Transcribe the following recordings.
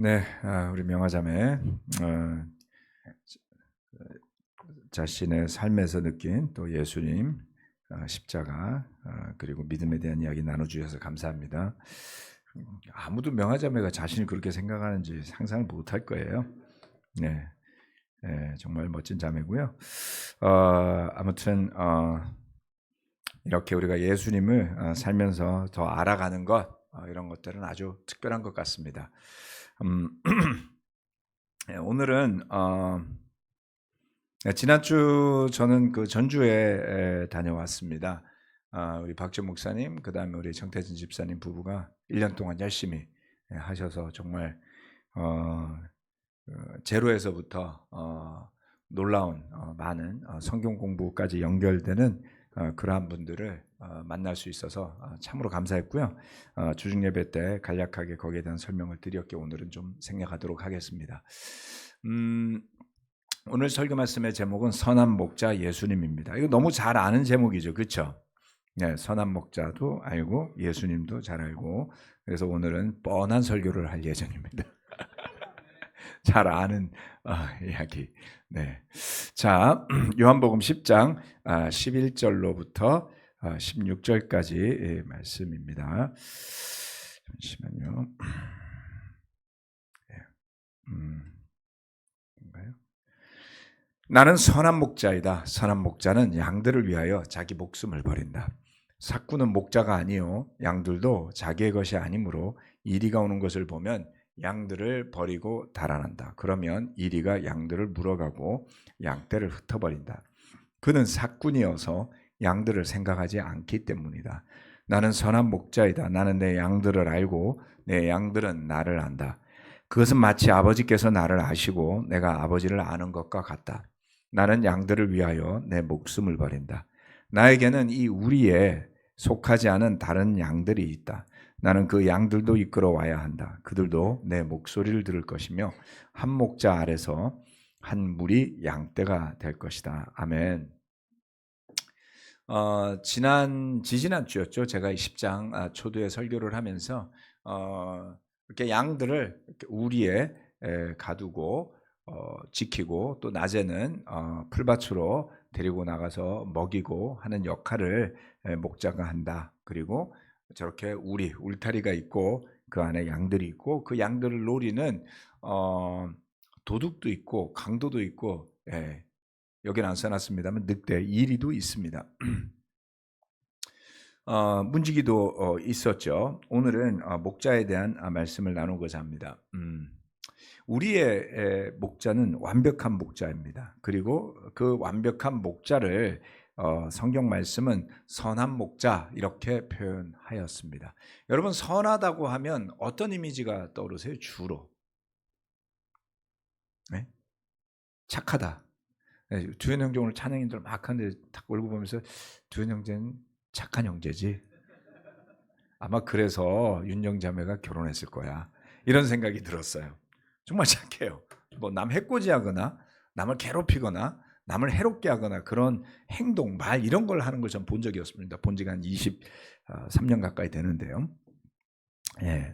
네, 우리 명화자매 자신의 삶에서 느낀 또 예수님 십자가 그리고 믿음에 대한 이야기 나눠주셔서 감사합니다. 아무도 명화자매가 자신이 그렇게 생각하는지 상상을 못할 거예요. 네, 정말 멋진 자매고요. 아무튼 이렇게 우리가 예수님을 살면서 더 알아가는 것 이런 것들은 아주 특별한 것 같습니다. 오늘은 지난주 저는 그 전주에 다녀왔습니다. 우리 박준 목사님, 그 다음에 우리 정태진 집사님 부부가 1년 동안 열심히 하셔서 정말 제로에서부터 놀라운 많은 성경 공부까지 연결되는 그러한 분들을 만날 수 있어서 참으로 감사했고요. 주중 예배 때 간략하게 거기에 대한 설명을 드렸기에 오늘은 좀 생략하도록 하겠습니다. 오늘 설교 말씀의 제목은 선한 목자 예수님입니다. 이거 너무 잘 아는 제목이죠, 그렇죠? 네, 선한 목자도 알고 예수님도 잘 알고 그래서 오늘은 뻔한 설교를 할 예정입니다. 잘 아는 이야기. 네. 자, 요한복음 10장 11절로부터 16절까지 말씀입니다. 잠시만요. 뭔가요? 나는 선한 목자이다. 선한 목자는 양들을 위하여 자기 목숨을 버린다. 삭구는 목자가 아니요 양들도 자기의 것이 아니므로 이리가 오는 것을 보면 양들을 버리고 달아난다. 그러면 이리가 양들을 물어가고 양떼를 흩어버린다. 그는 삭군이어서 양들을 생각하지 않기 때문이다. 나는 선한 목자이다. 나는 내 양들을 알고 내 양들은 나를 안다. 그것은 마치 아버지께서 나를 아시고 내가 아버지를 아는 것과 같다. 나는 양들을 위하여 내 목숨을 버린다. 나에게는 이 우리에 속하지 않은 다른 양들이 있다. 나는 그 양들도 이끌어와야 한다. 그들도 내 목소리를 들을 것이며 한 목자 아래서 한 무리 양떼가 될 것이다. 아멘. 지지난 주였죠. 제가 10장 초두에 설교를 하면서 이렇게 양들을 이렇게 우리에 가두고 지키고 또 낮에는 풀밭으로 데리고 나가서 먹이고 하는 역할을 목자가 한다. 그리고 저렇게 울타리가 있고 그 안에 양들이 있고 그 양들을 노리는 도둑도 있고 강도도 있고 여기는 안 써놨습니다만 늑대, 이리도 있습니다. 문지기도 있었죠. 오늘은 목자에 대한 말씀을 나누고자 합니다. 우리의 목자는 완벽한 목자입니다. 그리고 그 완벽한 목자를 성경 말씀은 선한 목자 이렇게 표현하였습니다. 여러분 선하다고 하면 어떤 이미지가 떠오르세요? 주로 네? 착하다. 네, 두현 형제 오늘 찬양인들 막 하는데 딱 얼굴 보면서 두현 형제는 착한 형제지. 아마 그래서 윤영자매가 결혼했을 거야. 이런 생각이 들었어요. 정말 착해요. 뭐 남 해코지하거나 남을 괴롭히거나 남을 해롭게 하거나 그런 행동, 말 이런 걸 하는 걸 전 본 적이 없습니다. 본 지가 한 23년 가까이 되는데요. 예.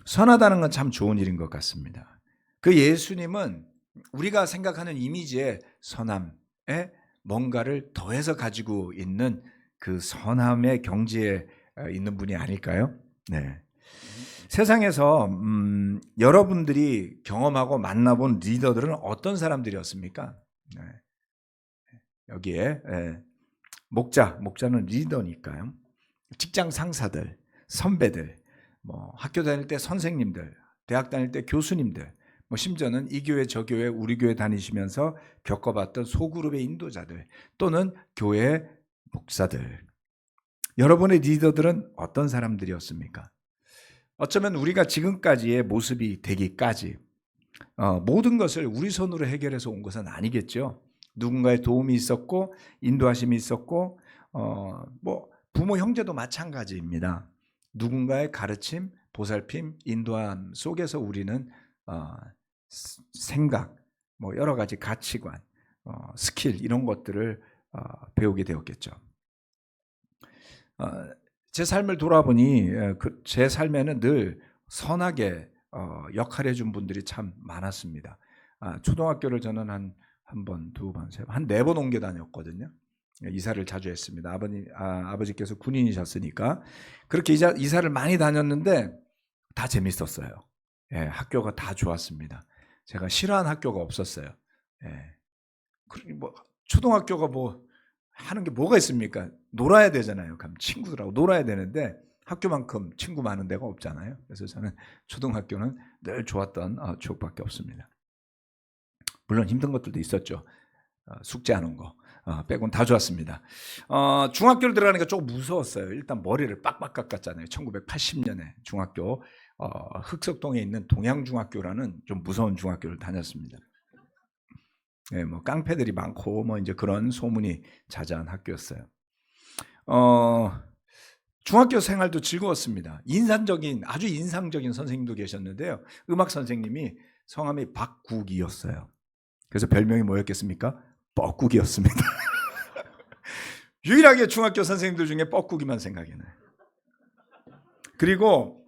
선하다는 건 참 좋은 일인 것 같습니다. 그 예수님은 우리가 생각하는 이미지의 선함에 뭔가를 더해서 가지고 있는 그 선함의 경지에 있는 분이 아닐까요? 네. 세상에서 여러분들이 경험하고 만나본 리더들은 어떤 사람들이었습니까? 네. 여기에 목자는 리더니까요. 직장 상사들, 선배들, 뭐 학교 다닐 때 선생님들, 대학 다닐 때 교수님들, 뭐 심지어는 이 교회 저 교회 우리 교회 다니시면서 겪어봤던 소그룹의 인도자들 또는 교회 목사들. 여러분의 리더들은 어떤 사람들이었습니까? 어쩌면 우리가 지금까지의 모습이 되기까지 모든 것을 우리 손으로 해결해서 온 것은 아니겠죠. 누군가의 도움이 있었고 인도하심이 있었고 뭐 부모 형제도 마찬가지입니다. 누군가의 가르침, 보살핌, 인도함 속에서 우리는 생각, 뭐 여러 가지 가치관, 스킬 이런 것들을 배우게 되었겠죠. 제 삶을 돌아보니 제 삶에는 늘 선하게 역할해 준 분들이 참 많았습니다. 초등학교를 저는 한 번, 두 번, 세 번, 한 네 번 옮겨 다녔거든요. 이사를 자주 했습니다. 아버지께서 군인이셨으니까 그렇게 이사를 많이 다녔는데 다 재밌었어요. 예, 학교가 다 좋았습니다. 제가 싫어하는 학교가 없었어요. 예. 뭐 초등학교가 뭐 하는 게 뭐가 있습니까? 놀아야 되잖아요. 그럼 친구들하고 놀아야 되는데 학교만큼 친구 많은 데가 없잖아요. 그래서 저는 초등학교는 늘 좋았던 추억밖에 없습니다. 물론 힘든 것들도 있었죠. 숙제하는 거 빼고는 다 좋았습니다. 중학교를 들어가니까 조금 무서웠어요. 일단 머리를 빡빡 깎았잖아요. 1980년에 중학교 흑석동에 있는 동양중학교라는 좀 무서운 중학교를 다녔습니다. 네, 뭐 깡패들이 많고 뭐 이제 그런 소문이 자자한 학교였어요. 중학교 생활도 즐거웠습니다. 아주 인상적인 선생님도 계셨는데요. 음악 선생님이 성함이 박국이었어요. 그래서 별명이 뭐였겠습니까? 뻐국이었습니다. 유일하게 중학교 선생님들 중에 뻐국이만 생각이 나요. 그리고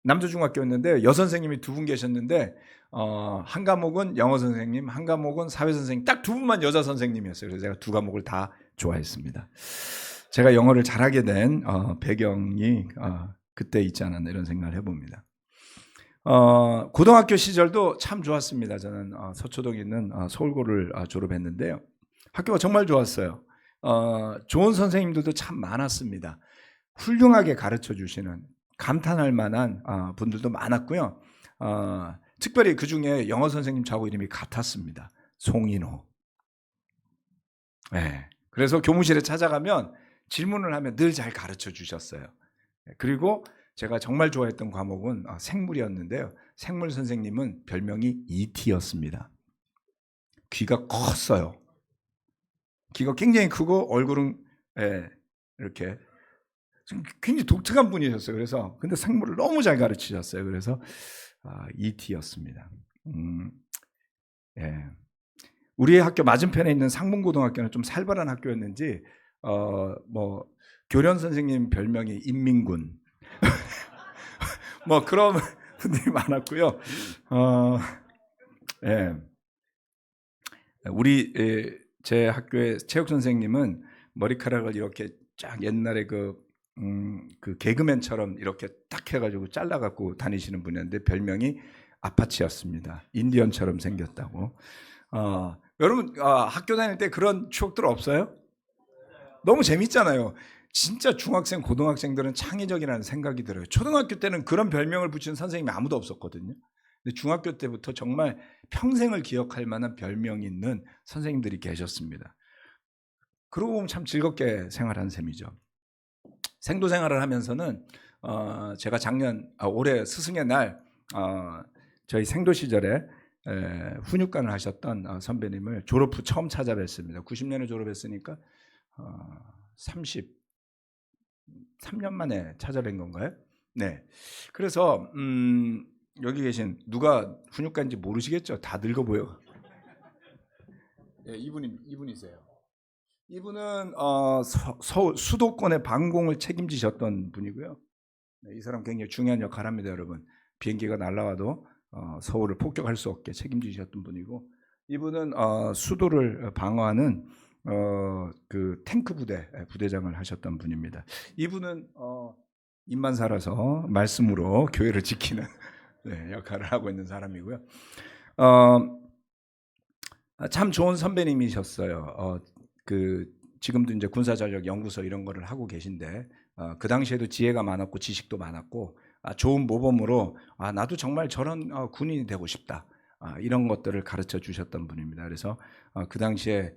남조중학교였는데 여선생님이 두 분 계셨는데 한 과목은 영어 선생님, 한 과목은 사회 선생님, 딱 두 분만 여자 선생님이었어요. 그래서 제가 두 과목을 다 좋아했습니다. 제가 영어를 잘하게 된 배경이 그때 있지 않았나 이런 생각을 해봅니다. 고등학교 시절도 참 좋았습니다. 저는 서초동에 있는 서울고를 졸업했는데요. 학교가 정말 좋았어요. 좋은 선생님들도 참 많았습니다. 훌륭하게 가르쳐 주시는 감탄할 만한 분들도 많았고요. 특별히 그 중에 영어 선생님 저하고 이름이 같았습니다. 송인호. 네. 그래서 교무실에 찾아가면 질문을 하면 늘 잘 가르쳐 주셨어요. 그리고 제가 정말 좋아했던 과목은 생물이었는데요. 생물 선생님은 별명이 ET였습니다. 귀가 컸어요. 귀가 굉장히 크고 얼굴은 이렇게 굉장히 독특한 분이셨어요. 그래서 근데 생물을 너무 잘 가르치셨어요. 그래서 ET였습니다. 예. 우리 학교 맞은편에 있는 상문고등학교는 좀 살벌한 학교였는지 뭐 교련 선생님 별명이 인민군 뭐 그런 분들이 많았고요. 예. 제 학교의 체육 선생님은 머리카락을 이렇게 쫙 옛날에 그 개그맨처럼 이렇게 딱 해가지고 잘라갖고 다니시는 분이었는데 별명이 아파치였습니다. 인디언처럼 생겼다고. 여러분 학교 다닐 때 그런 추억들 없어요? 너무 재밌잖아요. 진짜 중학생, 고등학생들은 창의적이라는 생각이 들어요. 초등학교 때는 그런 별명을 붙이는 선생님이 아무도 없었거든요. 근데 중학교 때부터 정말 평생을 기억할 만한 별명이 있는 선생님들이 계셨습니다. 그러고 보면 참 즐겁게 생활한 셈이죠. 생도 생활을 하면서는 제가 올해 스승의 날 저희 생도 시절에 훈육관을 하셨던 선배님을 졸업 후 처음 찾아뵀습니다. 90년에 졸업했으니까 33년 만에 찾아뵌 건가요? 네. 그래서 여기 계신 누가 훈육관인지 모르시겠죠? 다 늙어 보여. 네, 이분이세요. 이분은 서울 수도권의 방공을 책임지셨던 분이고요. 네, 이 사람 굉장히 중요한 역할을 합니다, 여러분. 비행기가 날아와도 서울을 폭격할 수 없게 책임지셨던 분이고, 이분은 수도를 방어하는 그 탱크 부대장을 하셨던 분입니다. 이분은 입만 살아서 말씀으로 교회를 지키는 네, 역할을 하고 있는 사람이고요. 참 좋은 선배님이셨어요. 지금도 이제 군사전력연구소 이런 거를 하고 계신데 그 당시에도 지혜가 많았고 지식도 많았고 좋은 모범으로 나도 정말 저런 군인이 되고 싶다. 이런 것들을 가르쳐 주셨던 분입니다. 그래서 그 당시에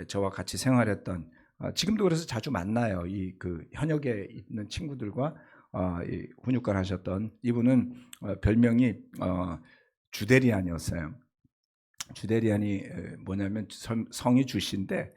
저와 같이 생활했던 지금도 그래서 자주 만나요. 그 현역에 있는 친구들과 훈육관 하셨던 이분은 별명이 주대리안이었어요. 주대리안이 뭐냐면 성이 주씨인데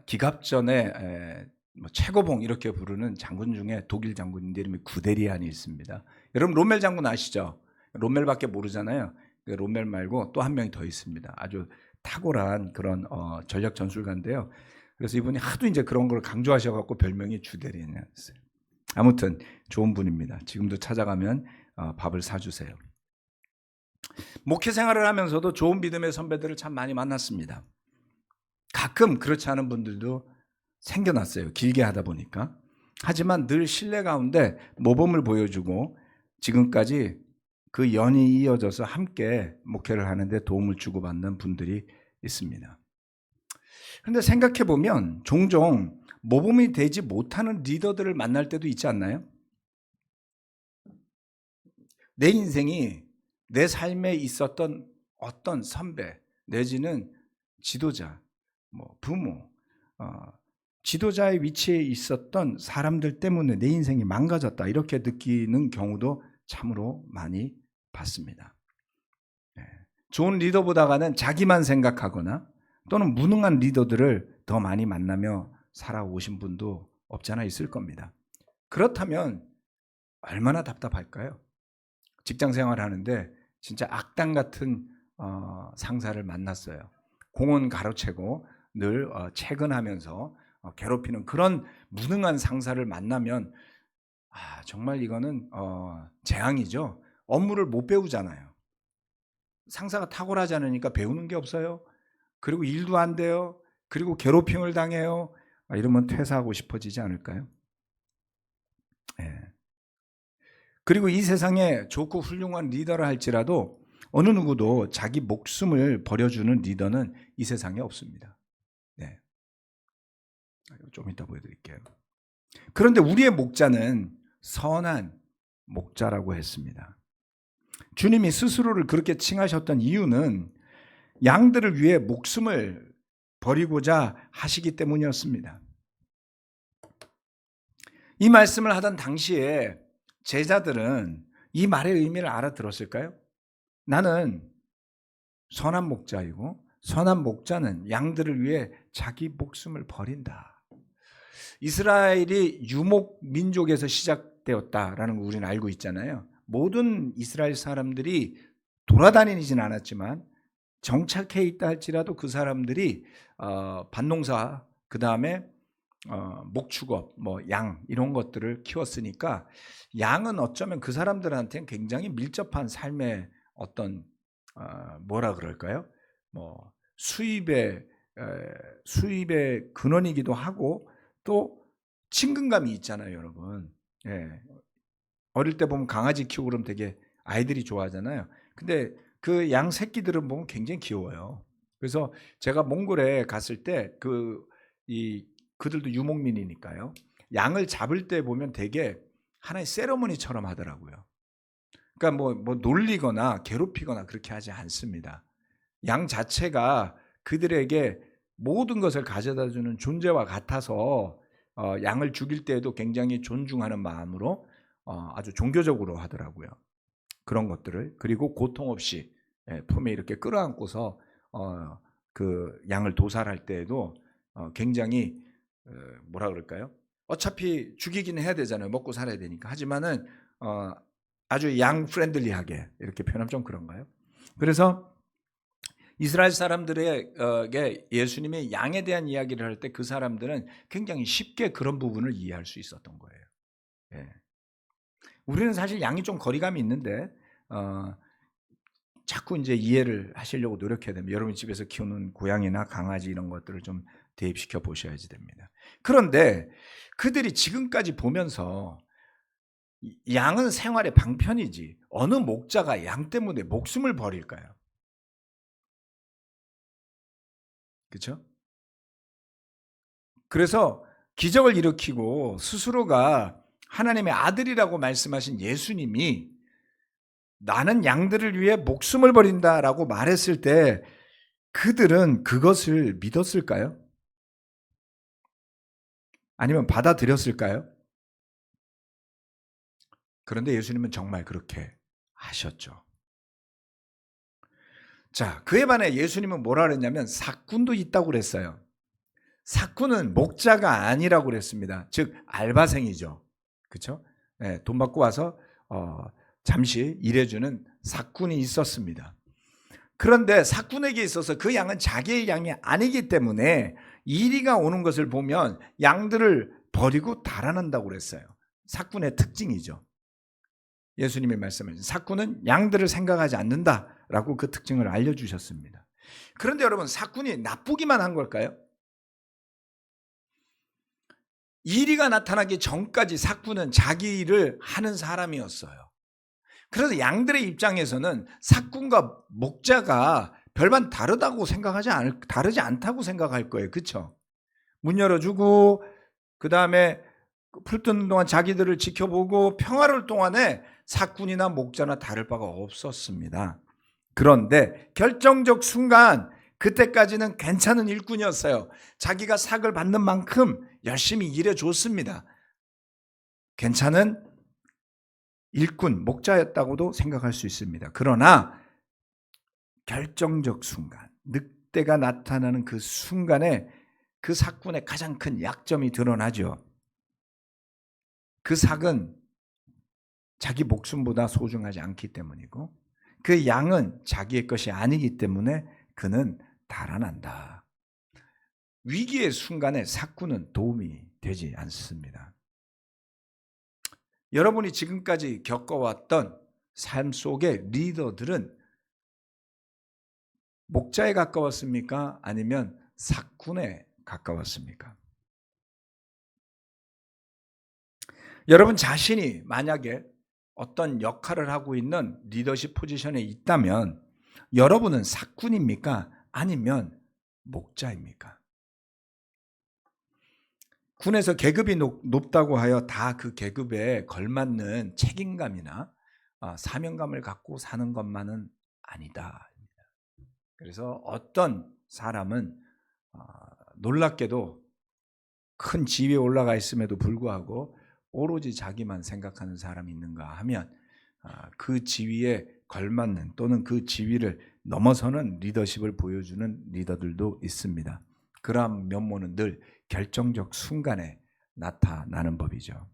기갑전에 최고봉 이렇게 부르는 장군 중에 독일 장군인데 이름이 구데리안이 있습니다. 여러분 롬멜 장군 아시죠? 롬멜밖에 모르잖아요. 롬멜 말고 또 한 명이 더 있습니다. 아주 탁월한 그런 전략 전술가인데요. 그래서 이분이 하도 이제 그런 걸 강조하셔갖고 별명이 주대리안이었어요. 아무튼 좋은 분입니다. 지금도 찾아가면 밥을 사주세요. 목회 생활을 하면서도 좋은 믿음의 선배들을 참 많이 만났습니다. 가끔 그렇지 않은 분들도 생겨났어요. 길게 하다 보니까. 하지만 늘 신뢰 가운데 모범을 보여주고 지금까지 그 연이 이어져서 함께 목회를 하는데 도움을 주고받는 분들이 있습니다. 그런데 생각해 보면 종종 모범이 되지 못하는 리더들을 만날 때도 있지 않나요? 내 인생이 내 삶에 있었던 어떤 선배 내지는 지도자, 부모, 지도자의 위치에 있었던 사람들 때문에 내 인생이 망가졌다 이렇게 느끼는 경우도 참으로 많이 봤습니다. 좋은 리더보다는 자기만 생각하거나 또는 무능한 리더들을 더 많이 만나며 살아오신 분도 없잖아 있을 겁니다. 그렇다면 얼마나 답답할까요? 직장 생활하는데 진짜 악당 같은 상사를 만났어요. 공원 가로채고 늘 퇴근하면서 괴롭히는 그런 무능한 상사를 만나면 정말 이거는 재앙이죠. 업무를 못 배우잖아요. 상사가 탁월하지 않으니까 배우는 게 없어요. 그리고 일도 안 돼요. 그리고 괴롭힘을 당해요. 이러면 퇴사하고 싶어지지 않을까요? 네. 그리고 이 세상에 좋고 훌륭한 리더를 할지라도 어느 누구도 자기 목숨을 버려주는 리더는 이 세상에 없습니다. 네. 좀 이따 보여드릴게요. 그런데 우리의 목자는 선한 목자라고 했습니다. 주님이 스스로를 그렇게 칭하셨던 이유는 양들을 위해 목숨을 버리고자 하시기 때문이었습니다. 이 말씀을 하던 당시에 제자들은 이 말의 의미를 알아들었을까요? 나는 선한 목자이고 선한 목자는 양들을 위해 자기 목숨을 버린다. 이스라엘이 유목 민족에서 시작되었다라는 걸 우리는 알고 있잖아요. 모든 이스라엘 사람들이 돌아다니진 않았지만 정착해 있다 할지라도 그 사람들이 밭농사 그 다음에 목축업, 양 이런 것들을 키웠으니까 양은 어쩌면 그 사람들한테는 굉장히 밀접한 삶의 어떤 뭐라 그럴까요? 수입의 근원이기도 하고 또 친근감이 있잖아요, 여러분. 예. 어릴 때 보면 강아지 키우고 그러면 되게 아이들이 좋아하잖아요. 근데 그 양 새끼들은 보면 굉장히 귀여워요. 그래서 제가 몽골에 갔을 때 그들도 유목민이니까요. 양을 잡을 때 보면 되게 하나의 세러머니처럼 하더라고요. 그러니까 뭐 놀리거나 괴롭히거나 그렇게 하지 않습니다. 양 자체가 그들에게 모든 것을 가져다 주는 존재와 같아서 양을 죽일 때에도 굉장히 존중하는 마음으로 아주 종교적으로 하더라고요. 그런 것들을. 그리고 고통 없이 품에 이렇게 끌어안고서 그 양을 도살할 때에도 굉장히 뭐라 그럴까요? 어차피 죽이긴 해야 되잖아요. 먹고 살아야 되니까. 하지만은 아주 양 프렌들리하게 이렇게 표현하면 좀 그런가요? 그래서 이스라엘 사람들에게 예수님의 양에 대한 이야기를 할 때 그 사람들은 굉장히 쉽게 그런 부분을 이해할 수 있었던 거예요. 예. 우리는 사실 양이 좀 거리감이 있는데 자꾸 이제 이해를 하시려고 노력해야 됩니다. 여러분 집에서 키우는 고양이나 강아지 이런 것들을 좀 대입시켜 보셔야지 됩니다. 그런데 그들이 지금까지 보면서 양은 생활의 방편이지 어느 목자가 양 때문에 목숨을 버릴까요? 그렇죠? 그래서 기적을 일으키고 스스로가 하나님의 아들이라고 말씀하신 예수님이 나는 양들을 위해 목숨을 버린다라고 말했을 때 그들은 그것을 믿었을까요? 아니면 받아들였을까요? 그런데 예수님은 정말 그렇게 하셨죠. 자, 그에 반해 예수님은 뭐라 그랬냐면 삭군도 있다고 그랬어요. 삭군은 목자가 아니라고 그랬습니다. 즉 알바생이죠. 그렇죠? 네, 돈 받고 와서 잠시 일해주는 삭군이 있었습니다. 그런데 삭군에게 있어서 그 양은 자기의 양이 아니기 때문에 이리가 오는 것을 보면 양들을 버리고 달아난다고 그랬어요. 사꾼의 특징이죠. 예수님이 말씀하신 사꾼은 양들을 생각하지 않는다라고 그 특징을 알려주셨습니다. 그런데 여러분, 사꾼이 나쁘기만 한 걸까요? 이리가 나타나기 전까지 사꾼은 자기 일을 하는 사람이었어요. 그래서 양들의 입장에서는 사꾼과 목자가 별반 다르지 않다고 생각할 거예요. 그렇죠? 문 열어주고 그 다음에 풀 뜨는 동안 자기들을 지켜보고 평화로울 동안에 사꾼이나 목자나 다를 바가 없었습니다. 그런데 결정적 순간, 그때까지는 괜찮은 일꾼이었어요. 자기가 삭을 받는 만큼 열심히 일해줬습니다. 괜찮은 일꾼, 목자였다고도 생각할 수 있습니다. 그러나 결정적 순간, 늑대가 나타나는 그 순간에 그 사꾼의 가장 큰 약점이 드러나죠. 그 삭은 자기 목숨보다 소중하지 않기 때문이고, 그 양은 자기의 것이 아니기 때문에 그는 달아난다. 위기의 순간에 사꾼은 도움이 되지 않습니다. 여러분이 지금까지 겪어왔던 삶 속의 리더들은 목자에 가까웠습니까? 아니면 사꾼에 가까웠습니까? 여러분 자신이 만약에 어떤 역할을 하고 있는 리더십 포지션에 있다면 여러분은 사꾼입니까? 아니면 목자입니까? 군에서 계급이 높다고 하여 다 그 계급에 걸맞는 책임감이나 사명감을 갖고 사는 것만은 아니다. 그래서 어떤 사람은 놀랍게도 큰 지위에 올라가 있음에도 불구하고 오로지 자기만 생각하는 사람이 있는가 하면 그 지위에 걸맞는 또는 그 지위를 넘어서는 리더십을 보여주는 리더들도 있습니다. 그러한 면모는 늘 결정적 순간에 나타나는 법이죠.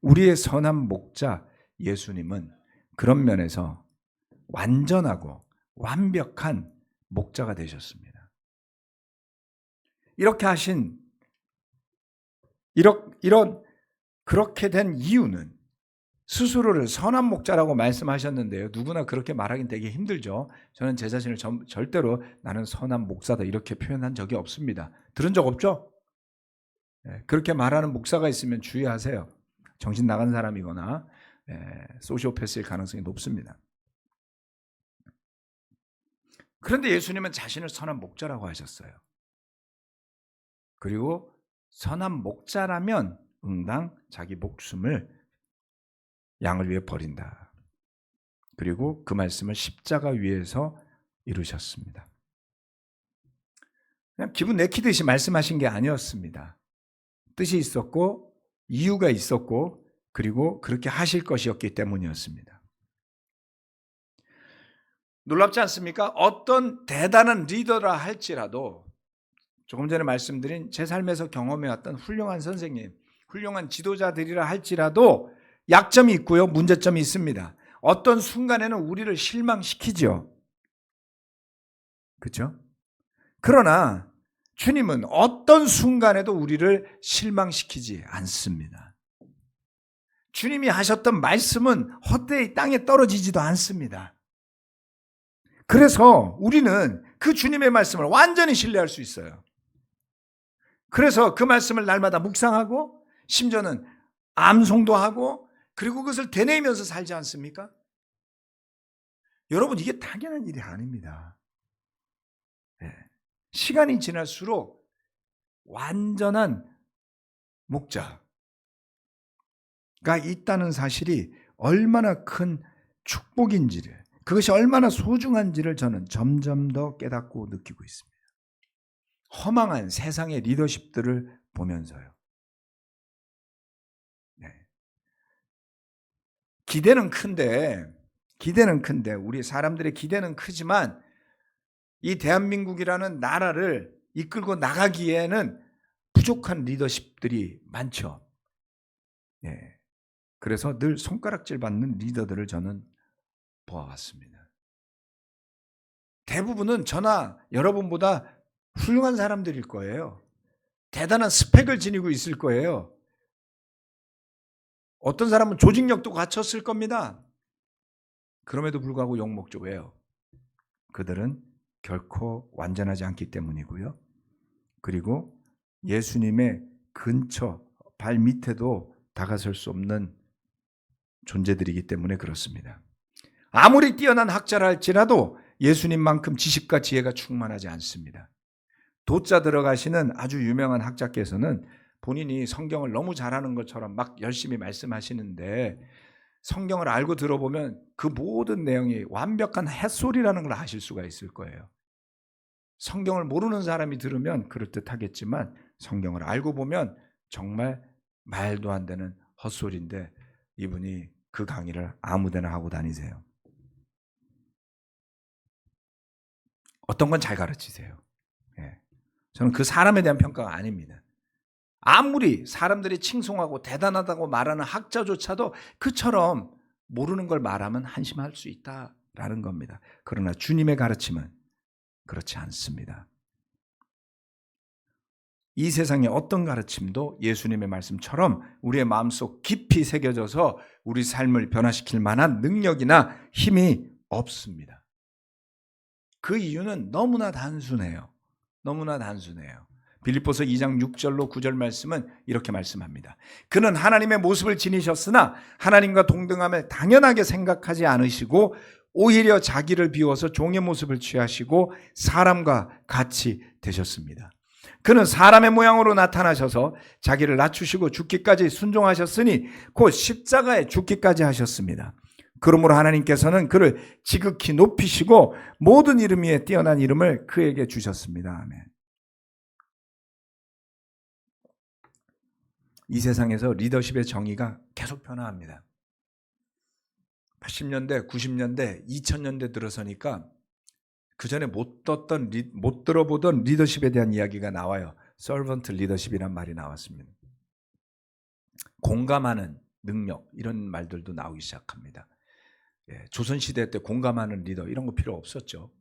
우리의 선한 목자 예수님은 그런 면에서 완전하고 완벽한 목자가 되셨습니다. 이렇게 하신 그렇게 된 이유는 스스로를 선한 목자라고 말씀하셨는데요. 누구나 그렇게 말하긴 되게 힘들죠. 저는 제 자신을 절대로 나는 선한 목사다 이렇게 표현한 적이 없습니다. 들은 적 없죠? 그렇게 말하는 목사가 있으면 주의하세요. 정신 나간 사람이거나 소시오패스일 가능성이 높습니다. 그런데 예수님은 자신을 선한 목자라고 하셨어요. 그리고 선한 목자라면 응당 자기 목숨을 양을 위해 버린다. 그리고 그 말씀을 십자가 위에서 이루셨습니다. 그냥 기분 내키듯이 말씀하신 게 아니었습니다. 뜻이 있었고 이유가 있었고 그리고 그렇게 하실 것이었기 때문이었습니다. 놀랍지 않습니까? 어떤 대단한 리더라 할지라도 조금 전에 말씀드린 제 삶에서 경험해왔던 훌륭한 선생님, 훌륭한 지도자들이라 할지라도 약점이 있고요. 문제점이 있습니다. 어떤 순간에는 우리를 실망시키죠. 그렇죠? 그러나 주님은 어떤 순간에도 우리를 실망시키지 않습니다. 주님이 하셨던 말씀은 헛되이 땅에 떨어지지도 않습니다. 그래서 우리는 그 주님의 말씀을 완전히 신뢰할 수 있어요. 그래서 그 말씀을 날마다 묵상하고 심지어는 암송도 하고 그리고 그것을 되뇌이면서 살지 않습니까? 여러분 이게 당연한 일이 아닙니다. 시간이 지날수록 완전한 목자가 있다는 사실이 얼마나 큰 축복인지를, 그것이 얼마나 소중한지를 저는 점점 더 깨닫고 느끼고 있습니다. 허망한 세상의 리더십들을 보면서요. 기대는 큰데 우리 사람들의 기대는 크지만 이 대한민국이라는 나라를 이끌고 나가기에는 부족한 리더십들이 많죠. 그래서 늘 손가락질 받는 리더들을 저는 보아왔습니다. 대부분은 저나 여러분보다 훌륭한 사람들일 거예요. 대단한 스펙을 지니고 있을 거예요. 어떤 사람은 조직력도 갖췄을 겁니다. 그럼에도 불구하고 욕먹죠. 왜요? 그들은 결코 완전하지 않기 때문이고요. 그리고 예수님의 근처, 발 밑에도 다가설 수 없는 존재들이기 때문에 그렇습니다. 아무리 뛰어난 학자라 할지라도 예수님만큼 지식과 지혜가 충만하지 않습니다. 도자 들어가시는 아주 유명한 학자께서는 본인이 성경을 너무 잘하는 것처럼 막 열심히 말씀하시는데 성경을 알고 들어보면 그 모든 내용이 완벽한 햇소리라는 걸 아실 수가 있을 거예요. 성경을 모르는 사람이 들으면 그럴듯하겠지만 성경을 알고 보면 정말 말도 안 되는 헛소리인데 이분이 그 강의를 아무데나 하고 다니세요. 어떤 건 잘 가르치세요. 예. 저는 그 사람에 대한 평가가 아닙니다. 아무리 사람들이 칭송하고 대단하다고 말하는 학자조차도 그처럼 모르는 걸 말하면 한심할 수 있다라는 겁니다. 그러나 주님의 가르침은 그렇지 않습니다. 이 세상의 어떤 가르침도 예수님의 말씀처럼 우리의 마음속 깊이 새겨져서 우리 삶을 변화시킬 만한 능력이나 힘이 없습니다. 그 이유는 너무나 단순해요. 너무나 단순해요. 빌립보서 2장 6절로 9절 말씀은 이렇게 말씀합니다. 그는 하나님의 모습을 지니셨으나 하나님과 동등함을 당연하게 생각하지 않으시고 오히려 자기를 비워서 종의 모습을 취하시고 사람과 같이 되셨습니다. 그는 사람의 모양으로 나타나셔서 자기를 낮추시고 죽기까지 순종하셨으니 곧 십자가에 죽기까지 하셨습니다. 그러므로 하나님께서는 그를 지극히 높이시고 모든 이름 위에 뛰어난 이름을 그에게 주셨습니다. 아멘. 이 세상에서 리더십의 정의가 계속 변화합니다. 80년대, 90년대, 2000년대 들어서니까 그 전에 못 들어보던 리더십에 대한 이야기가 나와요. 서번트 리더십이란 말이 나왔습니다. 공감하는 능력 이런 말들도 나오기 시작합니다. 조선시대 때 공감하는 리더 이런 거 필요 없었죠.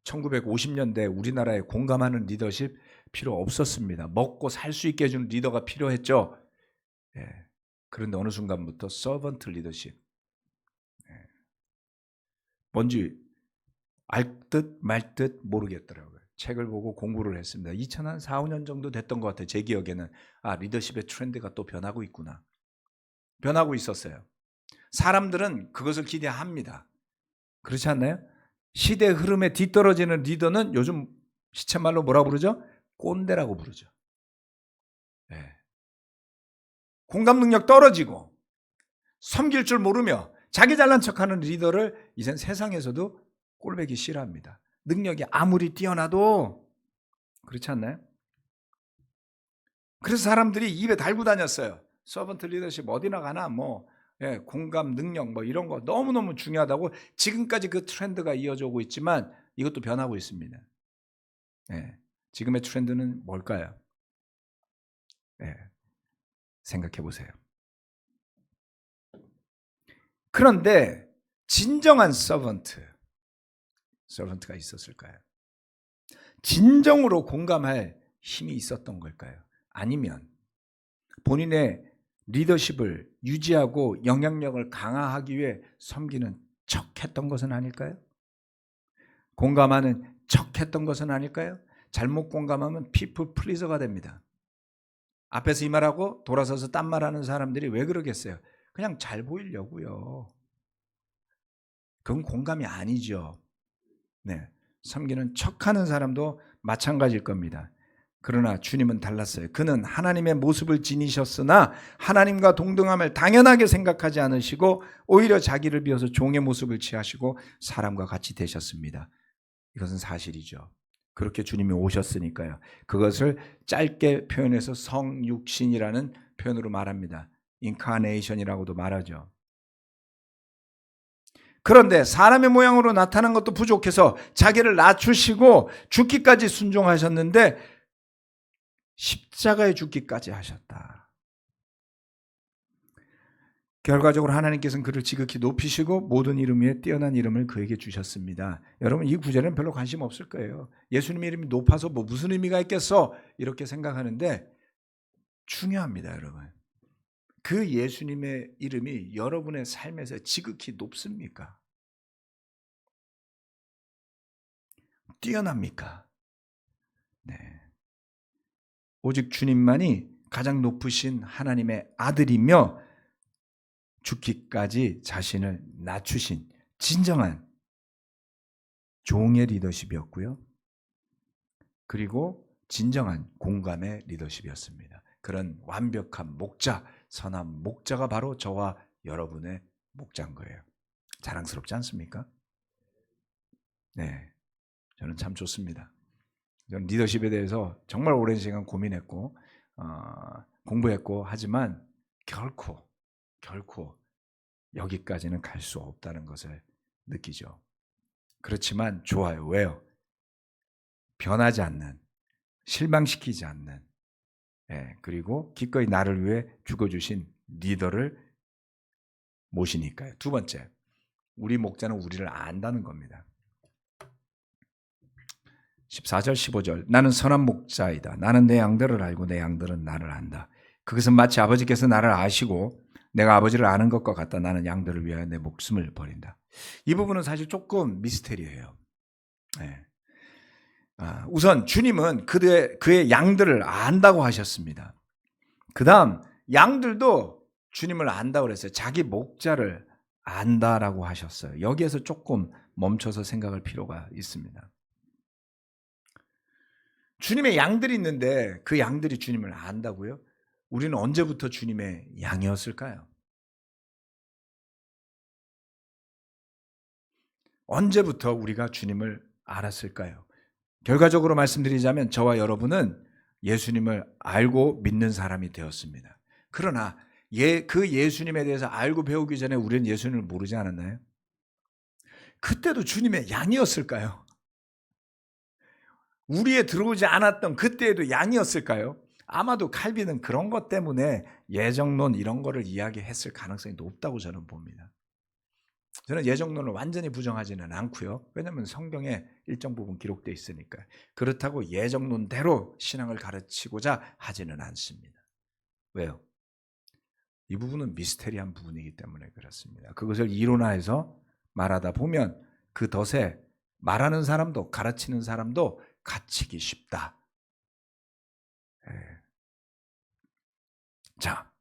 1950년대 우리나라에 공감하는 리더십 필요 없었습니다. 먹고 살 수 있게 해주는 리더가 필요했죠. 그런데 어느 순간부터 서번트 리더십 뭔지 알 듯 말 듯 모르겠더라고요. 책을 보고 공부를 했습니다. 2004, 5년 정도 됐던 것 같아요. 제 기억에는 리더십의 트렌드가 또 변하고 있구나. 변하고 있었어요. 사람들은 그것을 기대합니다. 그렇지 않나요? 시대 흐름에 뒤떨어지는 리더는 요즘 시쳇말로 뭐라고 부르죠? 꼰대라고 부르죠. 공감 능력 떨어지고 섬길 줄 모르며 자기 잘난 척하는 리더를 이젠 세상에서도 꼴보기 싫어합니다. 능력이 아무리 뛰어나도 그렇지 않나요? 그래서 사람들이 입에 달고 다녔어요. 서번트 리더십 어디나 가나 공감 능력 이런 거 너무너무 중요하다고 지금까지 그 트렌드가 이어져 오고 있지만 이것도 변하고 있습니다. 지금의 트렌드는 뭘까요? 생각해 보세요. 그런데 진정한 서번트가 있었을까요? 진정으로 공감할 힘이 있었던 걸까요? 아니면 본인의 리더십을 유지하고 영향력을 강화하기 위해 섬기는 척했던 것은 아닐까요? 공감하는 척했던 것은 아닐까요? 잘못 공감하면 피플 플리저가 됩니다. 앞에서 이 말하고 돌아서서 딴 말하는 사람들이 왜 그러겠어요? 그냥 잘 보이려고요. 그건 공감이 아니죠. 섬기는 척하는 사람도 마찬가지일 겁니다. 그러나 주님은 달랐어요. 그는 하나님의 모습을 지니셨으나 하나님과 동등함을 당연하게 생각하지 않으시고 오히려 자기를 비워서 종의 모습을 취하시고 사람과 같이 되셨습니다. 이것은 사실이죠. 그렇게 주님이 오셨으니까요. 그것을 짧게 표현해서 성육신이라는 표현으로 말합니다. 인카네이션이라고도 말하죠. 그런데 사람의 모양으로 나타난 것도 부족해서 자기를 낮추시고 죽기까지 순종하셨는데 십자가에 죽기까지 하셨다. 결과적으로 하나님께서는 그를 지극히 높이시고 모든 이름 위에 뛰어난 이름을 그에게 주셨습니다. 여러분 이 구절에는 별로 관심 없을 거예요. 예수님의 이름이 높아서 무슨 의미가 있겠어? 이렇게 생각하는데 중요합니다, 여러분. 그 예수님의 이름이 여러분의 삶에서 지극히 높습니까? 뛰어납니까? 네. 오직 주님만이 가장 높으신 하나님의 아들이며 죽기까지 자신을 낮추신 진정한 종의 리더십이었고요. 그리고 진정한 공감의 리더십이었습니다. 그런 완벽한 목자, 선한 목자가 바로 저와 여러분의 목자인 거예요. 자랑스럽지 않습니까? 네, 저는 참 좋습니다. 저는 리더십에 대해서 정말 오랜 시간 고민했고 공부했고 하지만 결코 여기까지는 갈 수 없다는 것을 느끼죠. 그렇지만 좋아요. 왜요? 변하지 않는, 실망시키지 않는, 그리고 기꺼이 나를 위해 죽어주신 리더를 모시니까요. 두 번째, 우리 목자는 우리를 안다는 겁니다. 14절 15절 나는 선한 목자이다. 나는 내 양들을 알고 내 양들은 나를 안다. 그것은 마치 아버지께서 나를 아시고 내가 아버지를 아는 것과 같다. 나는 양들을 위하여 내 목숨을 버린다. 이 부분은 사실 조금 미스테리예요. 네. 우선 주님은 그의 양들을 안다고 하셨습니다. 그 다음 양들도 주님을 안다고 그랬어요. 자기 목자를 안다라고 하셨어요. 여기에서 조금 멈춰서 생각할 필요가 있습니다. 주님의 양들이 있는데 그 양들이 주님을 안다고요? 우리는 언제부터 주님의 양이었을까요? 언제부터 우리가 주님을 알았을까요? 결과적으로 말씀드리자면 저와 여러분은 예수님을 알고 믿는 사람이 되었습니다. 그러나 그 예수님에 대해서 알고 배우기 전에 우리는 예수님을 모르지 않았나요? 그때도 주님의 양이었을까요? 우리에 들어오지 않았던 그때에도 양이었을까요? 아마도 칼빈은 그런 것 때문에 예정론 이런 거를 이야기했을 가능성이 높다고 저는 봅니다. 저는 예정론을 완전히 부정하지는 않고요. 왜냐하면 성경에 일정 부분 기록되어 있으니까요. 그렇다고 예정론대로 신앙을 가르치고자 하지는 않습니다. 왜요? 이 부분은 미스테리한 부분이기 때문에 그렇습니다. 그것을 이론화해서 말하다 보면 그 덫에 말하는 사람도 가르치는 사람도 갇히기 쉽다. 자,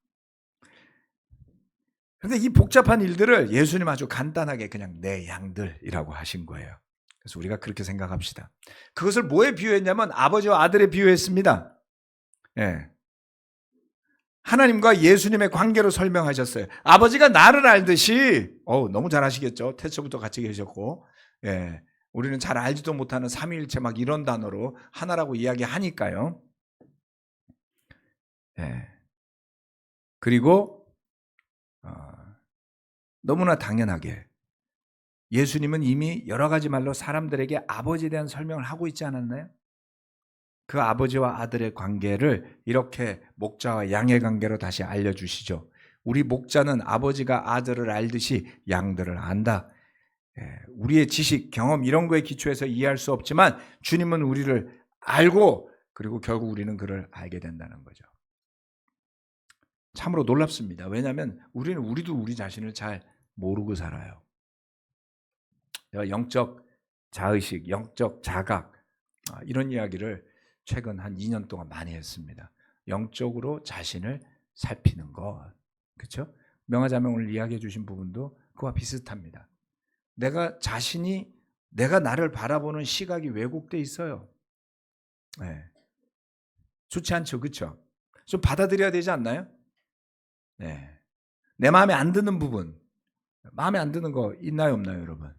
그런데 이 복잡한 일들을 예수님 아주 간단하게 그냥 내 양들이라고 하신 거예요. 그래서 우리가 그렇게 생각합시다. 그것을 뭐에 비유했냐면 아버지와 아들에 비유했습니다. 하나님과 예수님의 관계로 설명하셨어요. 아버지가 나를 알듯이, 너무 잘 아시겠죠? 태초부터 같이 계셨고, 우리는 잘 알지도 못하는 삼위일체 막 이런 단어로 하나라고 이야기하니까요. 그리고 너무나 당연하게 예수님은 이미 여러 가지 말로 사람들에게 아버지에 대한 설명을 하고 있지 않았나요? 그 아버지와 아들의 관계를 이렇게 목자와 양의 관계로 다시 알려주시죠. 우리 목자는 아버지가 아들을 알듯이 양들을 안다. 우리의 지식, 경험 이런 거에 기초해서 이해할 수 없지만 주님은 우리를 알고 그리고 결국 우리는 그를 알게 된다는 거죠. 참으로 놀랍습니다. 왜냐하면 우리도 우리 자신을 잘 모르고 살아요. 영적 자의식, 영적 자각 이런 이야기를 최근 한 2년 동안 많이 했습니다. 영적으로 자신을 살피는 것. 그렇죠? 명화자명 오늘 이야기해 주신 부분도 그와 비슷합니다. 내가 나를 바라보는 시각이 왜곡돼 있어요. 좋지 않죠. 그렇죠? 좀 받아들여야 되지 않나요? 내 마음에 안 드는 부분, 마음에 안 드는 거 있나요, 없나요, 여러분?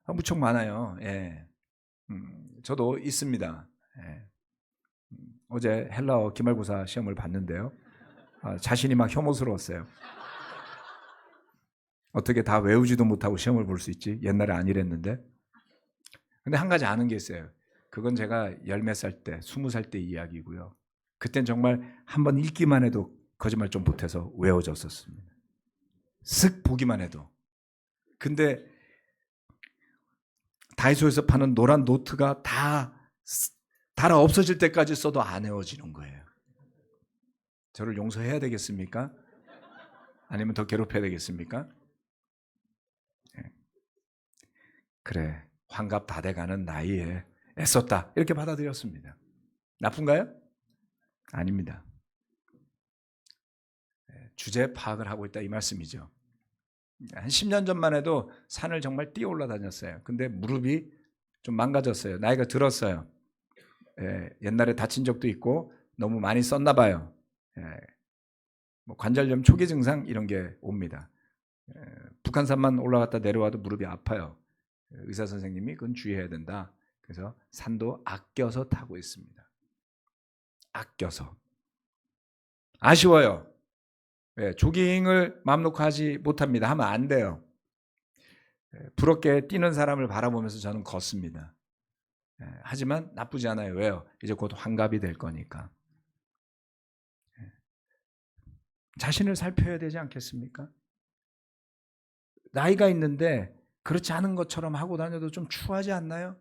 무척 많아요. 저도 있습니다. 어제 헬라어 기말고사 시험을 봤는데요. 자신이 막 혐오스러웠어요. 어떻게 다 외우지도 못하고 시험을 볼 수 있지? 옛날에 안 이랬는데. 근데 한 가지 아는 게 있어요. 그건 제가 10몇 살 때, 20살 때 이야기고요. 그땐 정말 한번 읽기만 해도 거짓말 좀 못해서 외워졌었습니다. 쓱 보기만 해도. 근데 다이소에서 파는 노란 노트가 다 달아 없어질 때까지 써도 안 외워지는 거예요. 저를 용서해야 되겠습니까? 아니면 더 괴롭혀야 되겠습니까? 예. 그래, 환갑 다 돼가는 나이에 애썼다 이렇게 받아들였습니다. 나쁜가요? 아닙니다. 주제 파악을 하고 있다 이 말씀이죠. 한 10년 전만 해도 산을 정말 뛰어 올라다녔어요. 근데 무릎이 좀 망가졌어요. 나이가 들었어요. 옛날에 다친 적도 있고 너무 많이 썼나 봐요. 뭐 관절염 초기 증상 이런 게 옵니다. 북한산만 올라갔다 내려와도 무릎이 아파요. 의사 선생님이 그건 주의해야 된다. 그래서 산도 아껴서 타고 있습니다. 아껴서. 아쉬워요. 조깅을 마음 놓고 하지 못합니다. 하면 안 돼요. 부럽게 뛰는 사람을 바라보면서 저는 걷습니다. 하지만 나쁘지 않아요. 왜요? 이제 곧 환갑이 될 거니까. 자신을 살펴야 되지 않겠습니까? 나이가 있는데 그렇지 않은 것처럼 하고 다녀도 좀 추하지 않나요?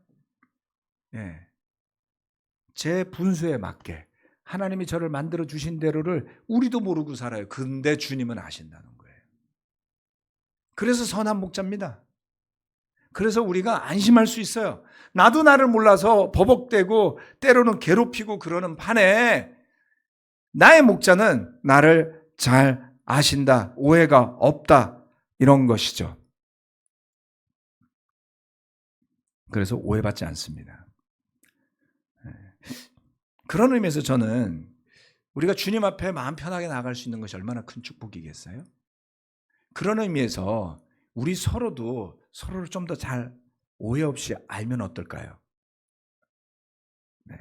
제 분수에 맞게 하나님이 저를 만들어 주신 대로를 우리도 모르고 살아요. 근데 주님은 아신다는 거예요. 그래서 선한 목자입니다. 그래서 우리가 안심할 수 있어요. 나도 나를 몰라서 버벅대고 때로는 괴롭히고 그러는 판에 나의 목자는 나를 잘 아신다. 오해가 없다. 이런 것이죠. 그래서 오해받지 않습니다. 그런 의미에서 저는 우리가 주님 앞에 마음 편하게 나아갈 수 있는 것이 얼마나 큰 축복이겠어요? 그런 의미에서 우리 서로도 서로를 좀 더 잘 오해 없이 알면 어떨까요?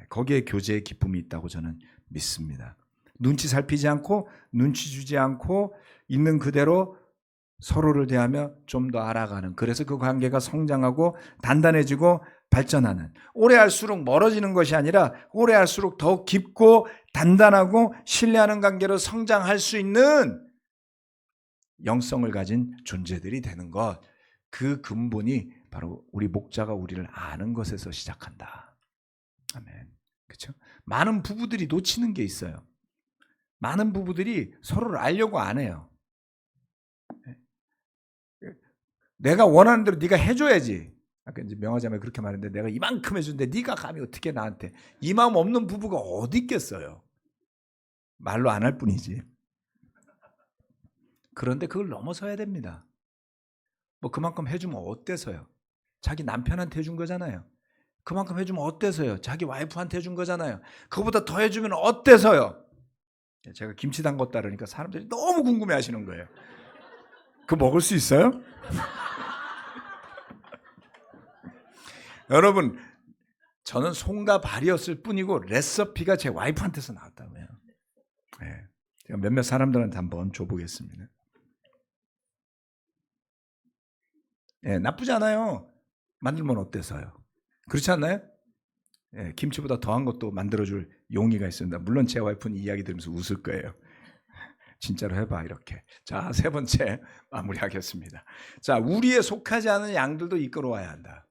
거기에 교제의 기쁨이 있다고 저는 믿습니다. 눈치 살피지 않고 눈치 주지 않고 있는 그대로 서로를 대하며 좀 더 알아가는, 그래서 그 관계가 성장하고 단단해지고 발전하는, 오래 할수록 멀어지는 것이 아니라 오래 할수록 더 깊고 단단하고 신뢰하는 관계로 성장할 수 있는 영성을 가진 존재들이 되는 것, 그 근본이 바로 우리 목자가 우리를 아는 것에서 시작한다. 아멘. 그렇죠? 많은 부부들이 놓치는 게 있어요. 많은 부부들이 서로를 알려고 안 해요. 내가 원하는 대로 네가 해줘야지. 아까 이제 명화자매 그렇게 말했는데, 내가 이만큼 해주는데 네가 감히 어떻게 나한테. 이 마음 없는 부부가 어디 있겠어요. 말로 안 할 뿐이지. 그런데 그걸 넘어서야 됩니다. 뭐 그만큼 해주면 어때서요? 자기 남편한테 해준 거잖아요. 그만큼 해주면 어때서요? 자기 와이프한테 해준 거잖아요. 그거보다 더 해주면 어때서요? 제가 김치 담궜다 그러니까 사람들이 너무 궁금해 하시는 거예요. 그거 먹을 수 있어요? 여러분, 저는 손과 발이었을 뿐이고 레시피가 제 와이프한테서 나왔다고요. 제가 몇몇 사람들한테 한번 줘보겠습니다. 나쁘지 않아요. 만들면 어때서요? 그렇지 않나요? 김치보다 더한 것도 만들어줄 용의가 있습니다. 물론 제 와이프는 이 이야기 들으면서 웃을 거예요. 진짜로 해봐 이렇게. 자, 세 번째 마무리하겠습니다. 자, 우리에 속하지 않은 양들도 이끌어와야 한다.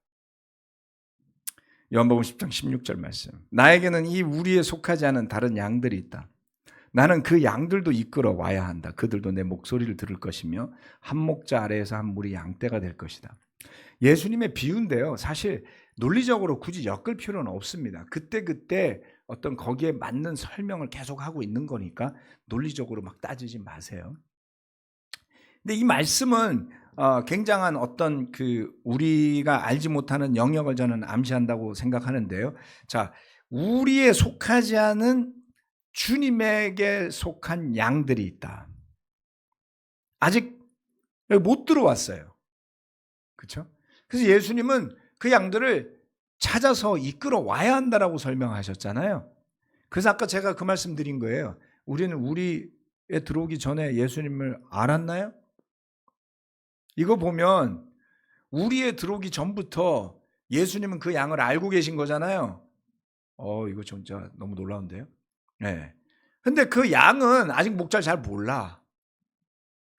요한복음 10장 16절 말씀. 나에게는 이 우리에 속하지 않은 다른 양들이 있다. 나는 그 양들도 이끌어 와야 한다. 그들도 내 목소리를 들을 것이며 한 목자 아래에서 한 무리 양떼가 될 것이다. 예수님의 비유인데요. 사실 논리적으로 굳이 엮을 필요는 없습니다. 그때 어떤 거기에 맞는 설명을 계속 하고 있는 거니까 논리적으로 막 따지지 마세요. 근데 이 말씀은 굉장한 어떤 그 우리가 알지 못하는 영역을 저는 암시한다고 생각하는데요. 자, 우리에 속하지 않은 주님에게 속한 양들이 있다. 아직 못 들어왔어요. 그렇죠? 그래서 예수님은 그 양들을 찾아서 이끌어 와야 한다라고 설명하셨잖아요. 그래서 아까 제가 그 말씀 드린 거예요. 우리는 우리에 들어오기 전에 예수님을 알았나요? 이거 보면 우리에 들어오기 전부터 예수님은 그 양을 알고 계신 거잖아요. 이거 진짜 너무 놀라운데요. 네. 근데 그 양은 아직 목자를 잘 몰라.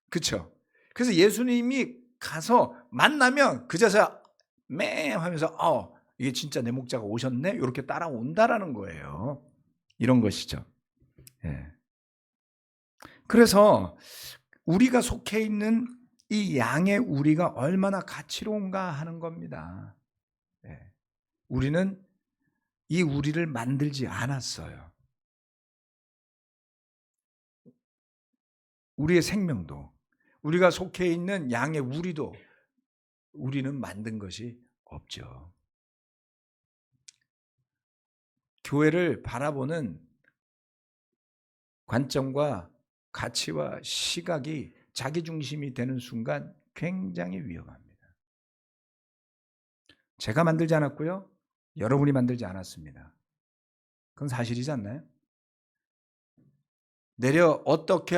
그렇죠? 그래서 예수님이 가서 만나면 그제서야 매 하면서 이게 진짜 내 목자가 오셨네? 이렇게 따라온다라는 거예요. 이런 것이죠. 예. 그래서 우리가 속해 있는 이 양의 우리가 얼마나 가치로운가 하는 겁니다. 네. 우리는 이 우리를 만들지 않았어요. 우리의 생명도, 우리가 속해 있는 양의 우리도 우리는 만든 것이 없죠. 교회를 바라보는 관점과 가치와 시각이 자기중심이 되는 순간 굉장히 위험합니다. 제가 만들지 않았고요. 여러분이 만들지 않았습니다. 그건 사실이지 않나요? 내려 어떻게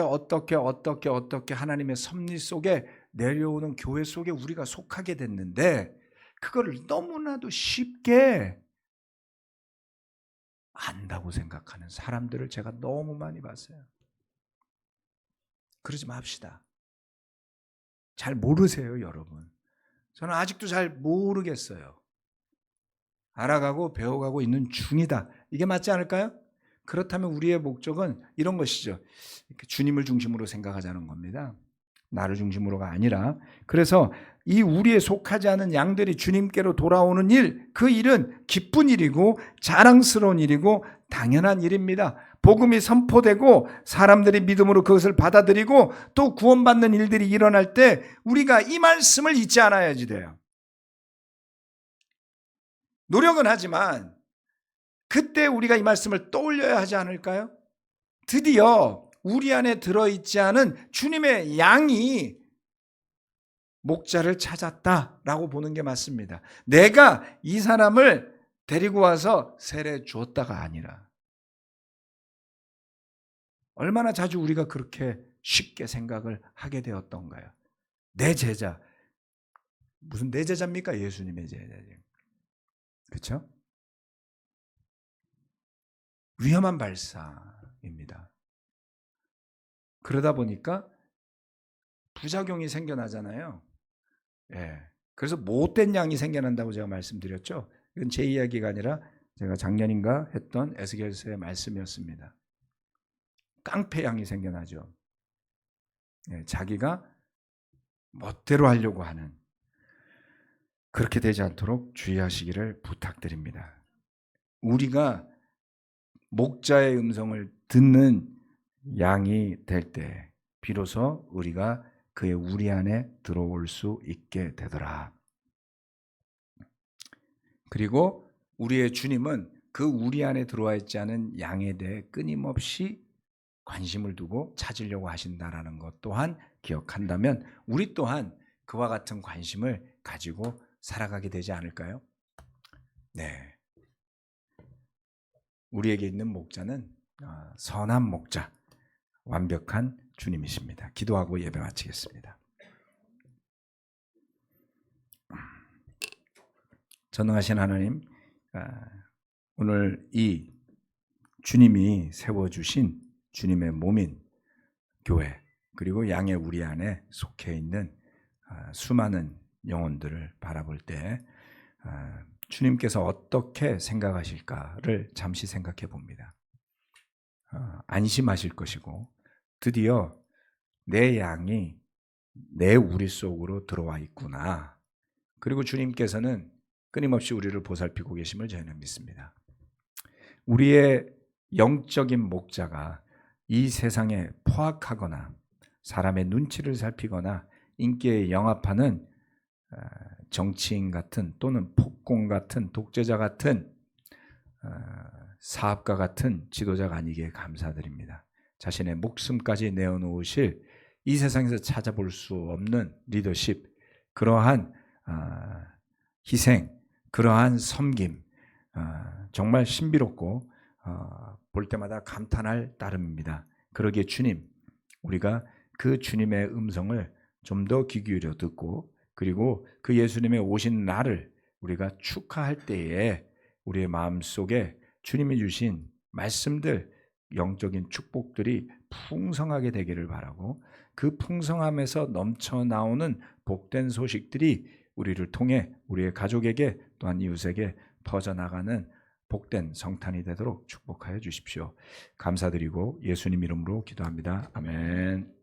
하나님의 섭리 속에 내려오는 교회 속에 우리가 속하게 됐는데 그거를 너무나도 쉽게 안다고 생각하는 사람들을 제가 너무 많이 봤어요. 그러지 맙시다. 잘 모르세요, 여러분. 저는 아직도 잘 모르겠어요. 알아가고 배워가고 있는 중이다. 이게 맞지 않을까요? 그렇다면 우리의 목적은 이런 것이죠. 주님을 중심으로 생각하자는 겁니다. 나를 중심으로가 아니라. 그래서 이 우리에 속하지 않은 양들이 주님께로 돌아오는 일, 그 일은 기쁜 일이고 자랑스러운 일이고 당연한 일입니다. 복음이 선포되고 사람들이 믿음으로 그것을 받아들이고 또 구원받는 일들이 일어날 때 우리가 이 말씀을 잊지 않아야지 돼요. 노력은 하지만 그때 우리가 이 말씀을 떠올려야 하지 않을까요? 드디어 우리 안에 들어있지 않은 주님의 양이 목자를 찾았다라고 보는 게 맞습니다. 내가 이 사람을 데리고 와서 세례 주었다가 아니라 얼마나 자주 우리가 그렇게 쉽게 생각을 하게 되었던가요? 내 제자. 무슨 내 제자입니까? 예수님의 제자죠. 그렇죠? 위험한 발상입니다. 그러다 보니까 부작용이 생겨나잖아요. 예. 그래서 못된 양이 생겨난다고 제가 말씀드렸죠. 이건 제 이야기가 아니라 제가 작년인가 했던 에스겔서의 말씀이었습니다. 깡패 양이 생겨나죠. 예, 자기가 멋대로 하려고 하는, 그렇게 되지 않도록 주의하시기를 부탁드립니다. 우리가 목자의 음성을 듣는 양이 될 때 비로소 우리가 그의 우리 안에 들어올 수 있게 되더라. 그리고 우리의 주님은 그 우리 안에 들어와 있지 않은 양에 대해 끊임없이 관심을 두고 찾으려고 하신다라는 것 또한 기억한다면 우리 또한 그와 같은 관심을 가지고 살아가게 되지 않을까요? 네. 우리에게 있는 목자는 선한 목자, 완벽한 주님이십니다. 기도하고 예배 마치겠습니다. 전능하신 하나님, 오늘 이 주님이 세워주신 주님의 몸인 교회, 그리고 양의 우리 안에 속해 있는 수많은 영혼들을 바라볼 때 주님께서 어떻게 생각하실까를 잠시 생각해 봅니다. 안심하실 것이고 드디어 내 양이 내 우리 속으로 들어와 있구나. 그리고 주님께서는 끊임없이 우리를 보살피고 계심을 저희는 믿습니다. 우리의 영적인 목자가 이 세상에 포악하거나 사람의 눈치를 살피거나 인기에 영합하는 정치인 같은 또는 폭공 같은 독재자 같은 사업가 같은 지도자가 아니기에 감사드립니다. 자신의 목숨까지 내어놓으실 이 세상에서 찾아볼 수 없는 리더십, 그러한 희생, 그러한 섬김, 정말 신비롭고 볼 때마다 감탄할 따름입니다. 그러기에 주님, 우리가 그 주님의 음성을 좀 더 귀 기울여 듣고 그리고 그 예수님의 오신 날을 우리가 축하할 때에 우리의 마음속에 주님이 주신 말씀들, 영적인 축복들이 풍성하게 되기를 바라고 그 풍성함에서 넘쳐나오는 복된 소식들이 우리를 통해 우리의 가족에게 또한 이웃에게 퍼져나가는 복된 성탄이 되도록 축복하여 주십시오. 감사드리고 예수님 이름으로 기도합니다. 아멘.